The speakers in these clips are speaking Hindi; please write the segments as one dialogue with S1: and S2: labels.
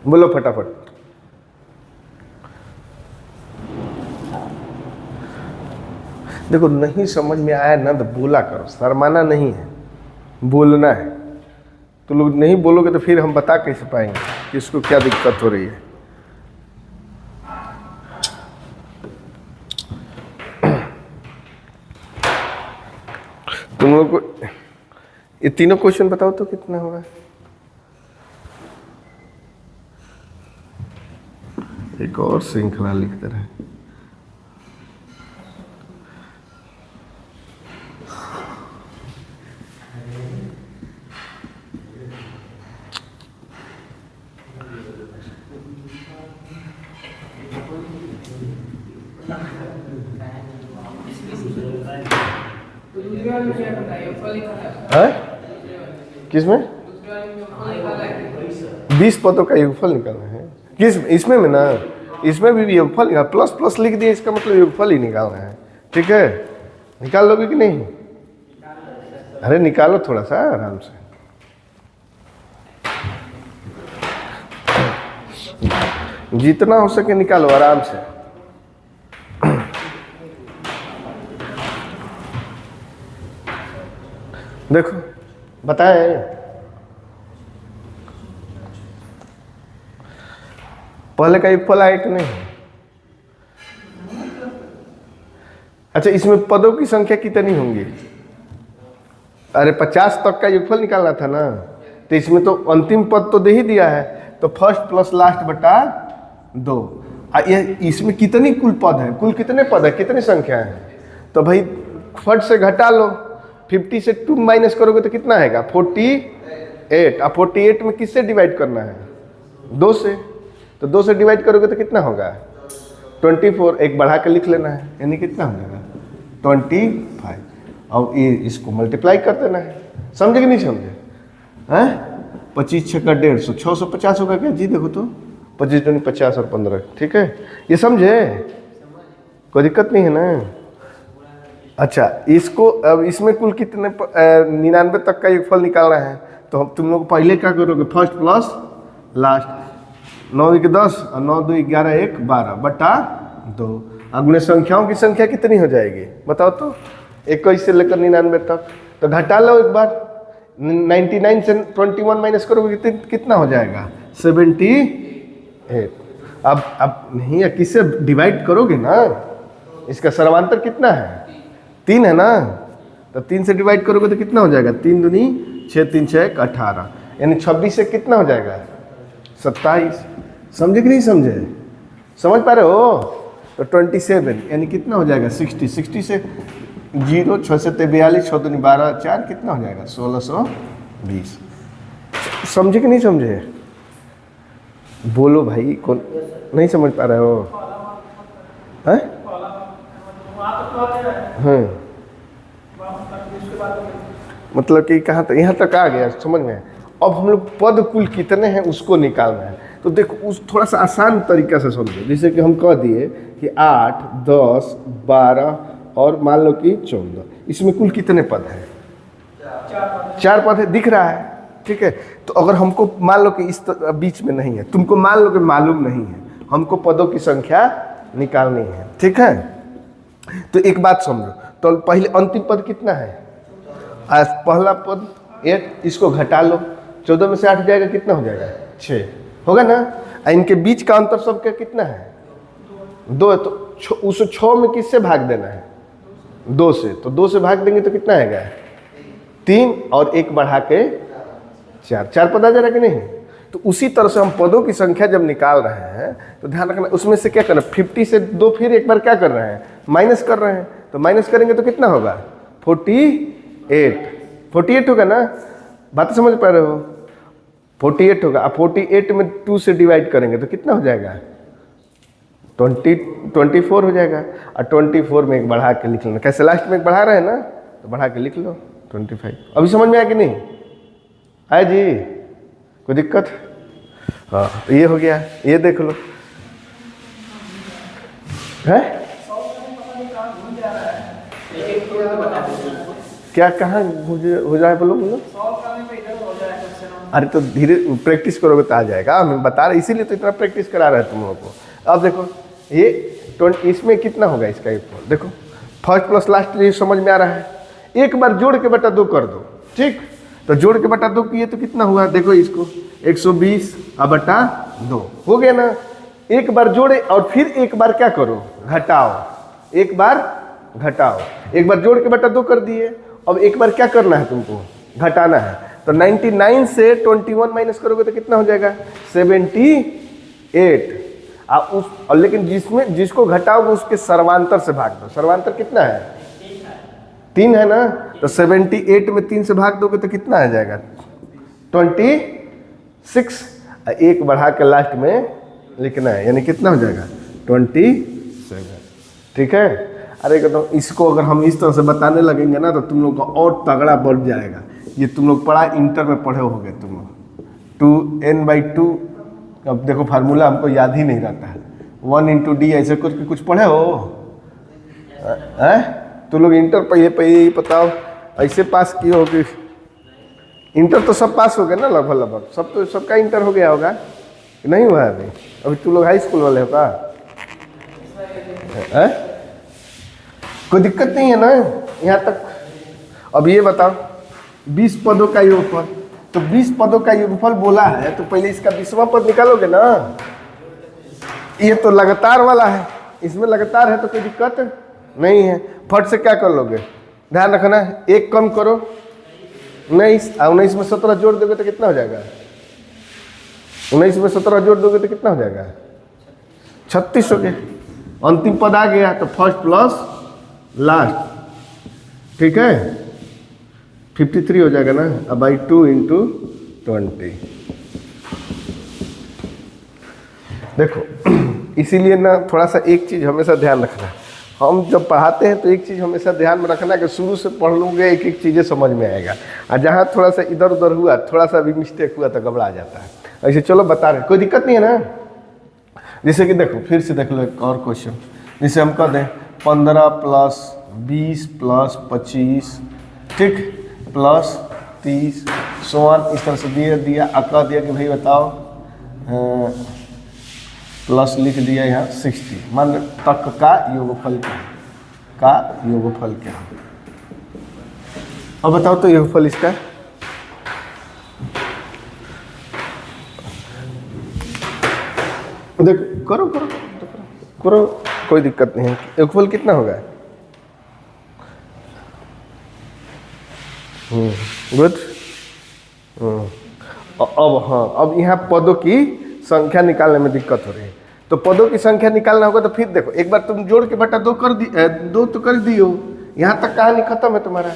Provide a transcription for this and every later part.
S1: बोलो फटाफट। देखो नहीं समझ में आया ना तो बोला करो, शर्माना नहीं है, बोलना है। तो लोग नहीं बोलोगे तो फिर हम बता कैसे पाएंगे कि इसको क्या दिक्कत हो रही है। तुम लोग को ये तीनों क्वेश्चन बताओ तो कितना होगा। एक और श्रृंखला लिखते रहे। किसमें 20 पदों का योगफल निकालना है? किस इसमें में ना, इसमें भी योगफल निकाल, प्लस प्लस लिख दिए, इसका मतलब योगफल ही निकालना है। ठीक है, निकाल लोगे कि नहीं? अरे निकालो थोड़ा सा आराम से। जितना हो सके निकालो आराम से। देखो बताए पहले का योगफल आया कि नहीं? अच्छा, इसमें पदों की संख्या कितनी होंगी? अरे 50 तक का योगफल निकालना था ना, तो इसमें तो अंतिम पद तो दे ही दिया है, तो फर्स्ट प्लस लास्ट बटा 2। ये इसमें कितनी कुल पद है, कुल कितने पद है, कितनी संख्या है? तो भाई फट से घटा लो, 50 से 2 माइनस करोगे तो कितना आएगा? 48। अब 48 में किससे डिवाइड करना है? 2 से। तो 2 से डिवाइड करोगे तो कितना होगा? 24। एक बढ़ा के लिख लेना है, यानी कितना हो जाएगा? 25। अब ये इसको मल्टीप्लाई कर देना है। समझे कि नहीं समझे? हैं 25 छक्का 150, 650 होगा क्या जी? देखो तो 25 दूनी 50 और 15। ठीक है, ये समझे? कोई दिक्कत नहीं है ना? अच्छा, इसको अब इसमें कुल कितने 99 तक का योगफल निकालना है, तो तुम लोग पहले क्या करोगे? फर्स्ट प्लस लास्ट, 9 1 10 और 9 2 11 1 12 बटा 2। अब गुणे संख्याओं की संख्या कितनी हो जाएगी बताओ तो? 21 से लेकर 99 तक। तो घटा लो एक बार, 99 से 21 माइनस करोगे कितना हो जाएगा? 78। अब नहीं, किससे डिवाइड करोगे ना? इसका सर्वांतर कितना है? 3 है ना, तो 3 से डिवाइड करोगे तो कितना हो जाएगा? 3 दूनी 6 3 6 1 18, यानी 26 से कितना हो जाएगा? 27। समझे कि नहीं समझे? समझ पा रहे हो? तो 27 यानी कितना हो जाएगा? 60। 60 से 0, 6 से 42, 6 दूनी 12 4 कितना हो जाएगा? 1620। समझे कि नहीं समझे? बोलो भाई, कौन नहीं समझ पा रहे हो? हैं? हाँ, मतलब कि कहाँ तक, यहाँ तक आ गया समझ में? अब हम लोग पद कुल कितने हैं उसको निकालना है। तो देखो उस थोड़ा सा आसान तरीका से समझो। जैसे कि हम कह दिए कि 8 10 12 और मान लो कि 14, इसमें कुल कितने पद हैं? 4 पद है, दिख रहा है। ठीक है, तो अगर हमको मान लो कि इस बीच में नहीं है, तुमको मान लो कि मालूम नहीं है, हमको पदों की संख्या निकालनी है। ठीक है, तो एक बात समझो, तो पहले अंतिम पद कितना है? आज पहला पद 8, इसको घटा लो, 14 में से 8 जाएगा, कितना हो जाएगा? 6 होगा ना? इनके बीच का अंतर सबका कितना है? 2 है, तो उस 6 में किससे भाग देना है? 2 से। तो 2 से भाग देंगे तो कितना आएगा? 3 और 1 बढ़ा के 4 पद आ जा रहा है कि नहीं? तो उसी तरह से हम पदों की संख्या जब निकाल रहे हैं तो ध्यान रखना, उसमें से क्या करना? 50 से 2 फिर एक बार क्या कर रहे हैं? माइनस कर रहे हैं। तो माइनस करेंगे तो कितना होगा? 48 होगा ना? बात समझ पा रहे हो? 48 होगा। अब 48 में 2 से डिवाइड करेंगे तो कितना हो जाएगा? 24 हो जाएगा। और 24 में एक बढ़ा के लिख लेना। कैसे? लास्ट में एक बढ़ा रहे हैं ना, तो बढ़ा के लिख लो 25। अभी समझ में आया कि नहीं आया जी? कोई दिक्कत? हाँ, तो ये हो गया, ये देख लो है। क्या कहाँ हो जाए बोलो बोलो। अरे तो धीरे प्रैक्टिस करोगे तो आ जाएगा, मैं बता रहा इसीलिए तो इतना प्रैक्टिस करा रहा है तुम लोगों को। अब देखो ये इसमें कितना होगा इसका योगफल, देखो फर्स्ट प्लस लास्ट ये समझ में आ रहा है। एक बार जोड़ के बटा 2 कर दो, ठीक, तो जोड़ के बटा 2 किए तो कितना हुआ, देखो इसको 120 अब बटा 2 हो गया ना। एक बार जोड़े और फिर एक बार क्या करो, घटाओ, एक बार घटाओ, एक बार जोड़ के बटा 2 कर दिए, अब एक बार क्या करना है तुमको, घटाना है। तो 99 से 21 माइनस करोगे तो कितना हो जाएगा 78। और लेकिन जिसको घटाओगे उसके सर्वांतर से भाग दो। सर्वांतर कितना है 3 है ना, तो 78 में 3 से भाग दोगे तो कितना आ जाएगा 26। एक बढ़ा के लास्ट में लिखना है, यानी कितना हो जाएगा 27। ठीक है। अरे तो इसको अगर हम इस तरह से बताने लगेंगे ना तो तुम लोग का और तगड़ा बढ़ जाएगा। ये तुम लोग पढ़ा इंटर में पढ़े होगे तुम लोग 2n/2। अब देखो फार्मूला हमको याद ही नहीं रहता है, 1 × d ऐसे कुछ पढ़े हो तुम लोग इंटर पहले ही बताओ ऐसे पास किए हो कि इंटर तो सब पास हो गए ना लगभग सब, तो सबका इंटर हो गया होगा कि नहीं हुआ है अभी तुम लोग हाई स्कूल वाले हो का? कोई दिक्कत नहीं है ना यहाँ तक। अब ये बताओ 20 पदों का योगफल, तो 20 पदों का योगफल बोला है तो पहले इसका 20वां पद निकालोगे ना। ये तो लगातार वाला है, इसमें लगातार है तो कोई दिक्कत नहीं है। फट से क्या कर लोगे, ध्यान रखना, एक कम करो 19, 19 में 17 जोड़ दोगे तो कितना हो जाएगा, 19 में 17 जोड़ दोगे तो कितना हो जाएगा 36 हो गया। अंतिम पद आ गया तो फर्स्ट प्लस लास्ट, ठीक है 53 हो जाएगा ना। अब बाई 2 × 20। देखो इसीलिए ना थोड़ा सा एक चीज़ हमेशा ध्यान रखना, हम जब पढ़ाते हैं तो एक चीज़ हमेशा ध्यान में रखना कि शुरू से पढ़ लोगे एक एक चीज़ें समझ में आएगा, और जहाँ थोड़ा सा इधर उधर हुआ, थोड़ा सा भी मिस्टेक हुआ तो घबरा जाता है। ऐसे चलो बता रहे, कोई दिक्कत नहीं है ना। जैसे कि देखो फिर से देख लो एक और क्वेश्चन, जैसे हम कह दें 15 + 20 + 25, ठीक, प्लस 30 100 इस तरह से दिया कह दिया कि भाई बताओ प्लस लिख दिया यहाँ 60, मान तक का योगफल क्या है। अब बताओ तो योगफल इसका देखो, करो कोई दिक्कत नहीं है। योगफल कितना होगा, गुड। अब हाँ, अब यहाँ पदों की संख्या निकालने में दिक्कत हो रही है, तो पदों की संख्या निकालना होगा तो फिर देखो एक बार तुम जोड़ के बटा 2 कर दी, 2 तो कर दियो, यहाँ तक कहानी खत्म है तुम्हारा।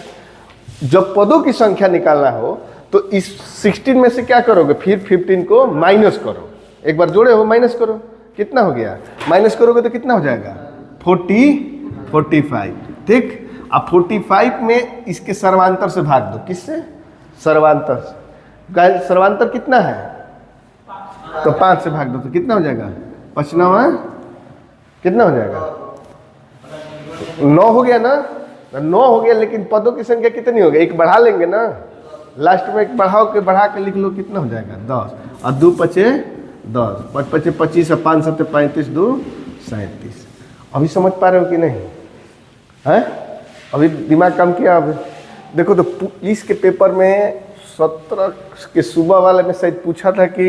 S1: जब पदों की संख्या निकालना हो तो इस 16 में से क्या करोगे, फिर 15 को माइनस करो। एक बार जोड़े हो माइनस करो, कितना हो गया, माइनस करोगे तो कितना हो जाएगा 45, ठीक। अब 45 में इसके सर्वांतर से भाग दो, किससे, सर्वांतर से। सर्वांतर कितना है, तो 5 से भाग दो तो कितना हो जाएगा 95, कितना हो जाएगा 9 हो गया ना, 9 हो गया। लेकिन पदों की संख्या कितनी हो गई, एक बढ़ा लेंगे ना, लास्ट में एक बढ़ा के लिख लो, कितना हो जाएगा 10, और 2 × 5 = 10, 5 × 5 = 25, और 5 × 7 = 35, 2 = 37। अभी समझ पा रहे हो कि नहीं है, अभी दिमाग काम किया। अब देखो तो पुलिस के पेपर में 17 के सुबह वाले में शायद पूछा था कि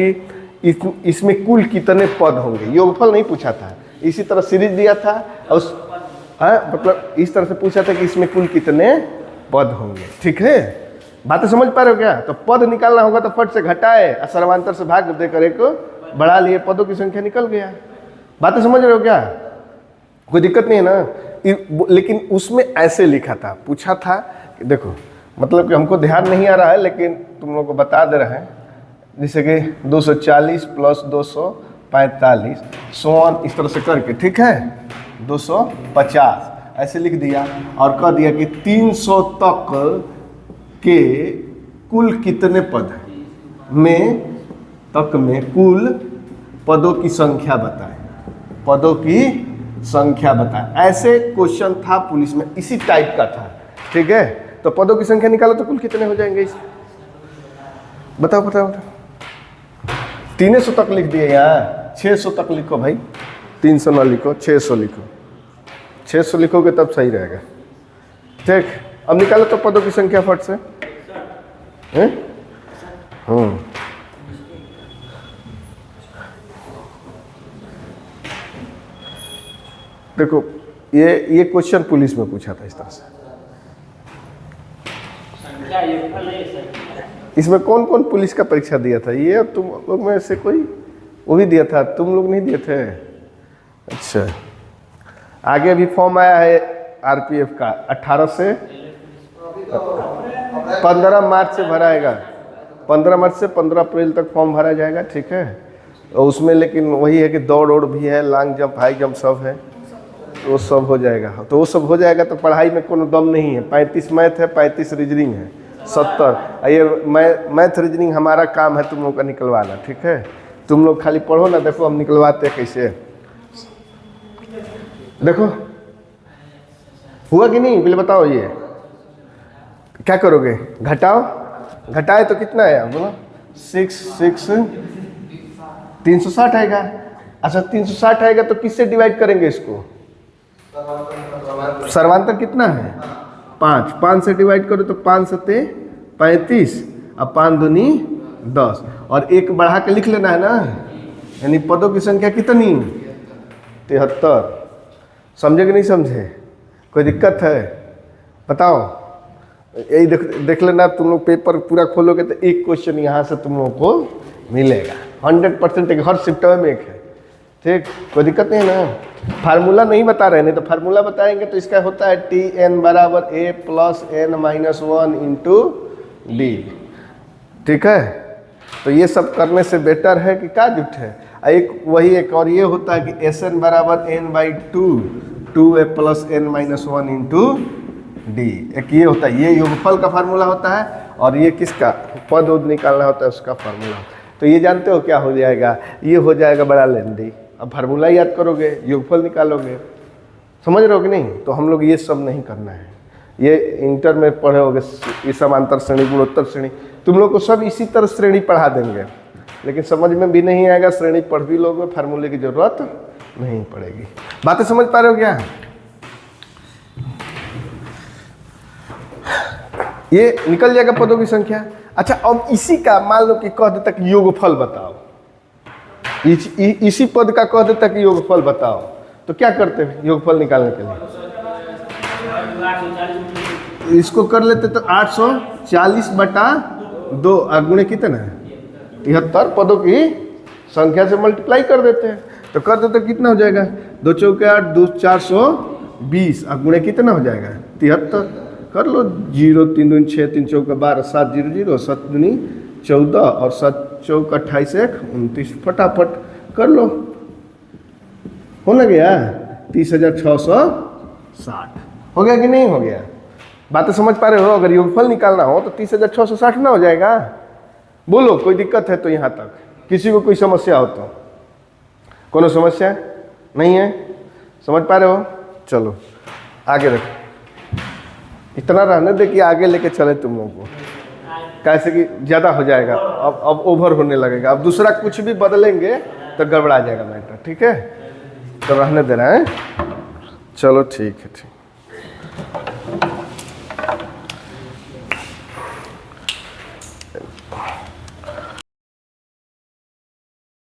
S1: इसमें कुल कितने पद होंगे, योगफल नहीं पूछा था, इसी तरह सीरीज दिया था और मतलब इस तरह से पूछा था कि इसमें कुल कितने पद होंगे, ठीक है। बातें समझ पा रहे हो क्या, तो पद निकालना होगा तो फट से घटाए और सर्वांतर से भाग देकर एक बढ़ा लिए, पदों की संख्या निकल गया। बातें समझ रहे हो क्या, कोई दिक्कत नहीं है ना। लेकिन उसमें ऐसे लिखा था, पूछा था कि देखो मतलब कि हमको ध्यान नहीं आ रहा है लेकिन तुम लोगों को बता दे रहे हैं, जैसे कि 240 + 245 100 इस तरह से करके, ठीक है 250 ऐसे लिख दिया और कह दिया कि 300 तक के कुल कितने पद हैं, में कुल पदों की संख्या बताएं, पदों की संख्या बताएं। ऐसे क्वेश्चन था पुलिस में, इसी टाइप का था, ठीक है। तो पदों की संख्या निकालो तो कुल कितने हो जाएंगे इस, बताओ बताओ बताओ। 300 तक लिख दिए यहाँ, 600 तक लिखो भाई, 300 ना लिखो, 600 लिखो। 600 लिखोगे तब सही रहेगा। ठीक, अब निकालो तो पदों की संख्या फट से। देखो ये क्वेश्चन पुलिस में पूछा था इस तरह से। इसमें कौन कौन पुलिस का परीक्षा दिया था? ये और तुम लोग में से कोई वो भी दिया था, तुम लोग नहीं दिए थे? अच्छा, आगे अभी फॉर्म आया है आरपीएफ का 18 से 15 मार्च से भराएगा। 15 मार्च से 15 अप्रैल तक फॉर्म भरा जाएगा, ठीक है। और उसमें लेकिन वही है कि दौड़ ओड़ भी है, लॉन्ग जंप, हाई जंप सब है, तो वो सब हो जाएगा। तो वो सब हो जाएगा तो पढ़ाई में कोनो दम नहीं है। 35 मैथ है, 35 रीजनिंग है, 70। ये मैथ रीजनिंग हमारा काम है तुम लोग का निकलवाना, ठीक है। तुम लोग खाली पढ़ो ना, देखो हम निकलवाते हैं कैसे। देखो हुआ कि नहीं पहले बताओ, ये क्या करोगे? घटाओ, घटाए तो कितना है बोलो? 6 360 आएगा। अच्छा 360 आएगा तो किससे डिवाइड करेंगे इसको? सर्वांतर कितना है? 5 से डिवाइड करो तो 5 सत्ते 35, अब 5 दूनी 10, और एक बढ़ा के लिख लेना है ना, यानी पदों की संख्या कितनी? 73। समझे कि नहीं समझे? कोई दिक्कत है? बताओ। यही देख लेना, तुम लोग पेपर पूरा खोलोगे तो एक क्वेश्चन यहाँ से तुम लोगों को मिलेगा 100%, एक हर शिफ्ट में एक है, ठीक। कोई दिक्कत नहीं है ना। फार्मूला नहीं बता रहे, नहीं तो फार्मूला बताएंगे तो इसका होता है Tn बराबर a plus n minus 1 into D, ठीक है। तो ये सब करने से बेटर है कि क्या जुट है। एक वही एक और ये होता है कि Sn बराबर n/2 2a plus n minus 1 into D. एक ये होता है, ये योगफल का फार्मूला होता है, और ये किसका पद उद निकालना होता है उसका फार्मूला। तो ये जानते हो क्या हो जाएगा? ये हो जाएगा बड़ा लेंदी। अब फार्मूला याद करोगे, योगफल निकालोगे, समझ रहे हो कि नहीं? तो हम लोग ये सब नहीं करना है। ये इंटर में पढ़े होगे, ये समांतर श्रेणी, गुणोत्तर श्रेणी, तुम लोग को सब इसी तरह श्रेणी पढ़ा देंगे, लेकिन समझ में भी नहीं आएगा। श्रेणी पढ़ भी लोगे, फार्मूले की जरूरत नहीं पड़ेगी। बातें समझ पा रहे हो क्या? ये निकल जाएगा पदों की संख्या। अच्छा, अब इसी का मान लो कि कह देता कि योगफल बताओ, इसी पद का कह देता कि योगफल बताओ, तो क्या करते हैं योगफल निकालने के लिए? इसको कर लेते तो 840/2 गुणे कितना है? 73 पदों की संख्या से मल्टीप्लाई कर देते हैं, तो कर देते कितना हो जाएगा? 2 चौके 8, 2 420, गुणे कितना हो जाएगा? 73। कर लो, 0 3 दूनी 6, 3 चौका 12, 7 0 0, 7 दूनी 14, और 7 चौक 28 1 29, फटाफट कर लो। हो ना गया? 30,660 हो गया कि नहीं हो गया? बातें समझ पा रहे हो? अगर योगफल निकालना हो तो 30,660 ना हो जाएगा? बोलो, कोई दिक्कत है तो यहाँ तक। किसी को कोई समस्या हो तो? कोनो समस्या नहीं है? समझ पा रहे हो? चलो आगे रखो, इतना रहने दे कि आगे लेके चले तुम लोगों को, कैसे कि ज़्यादा हो जाएगा। अब ओवर होने लगेगा। अब दूसरा कुछ भी बदलेंगे तो गड़बड़ा जाएगा मैटर, ठीक है। तो रहने देना है। चलो ठीक है, ठीक।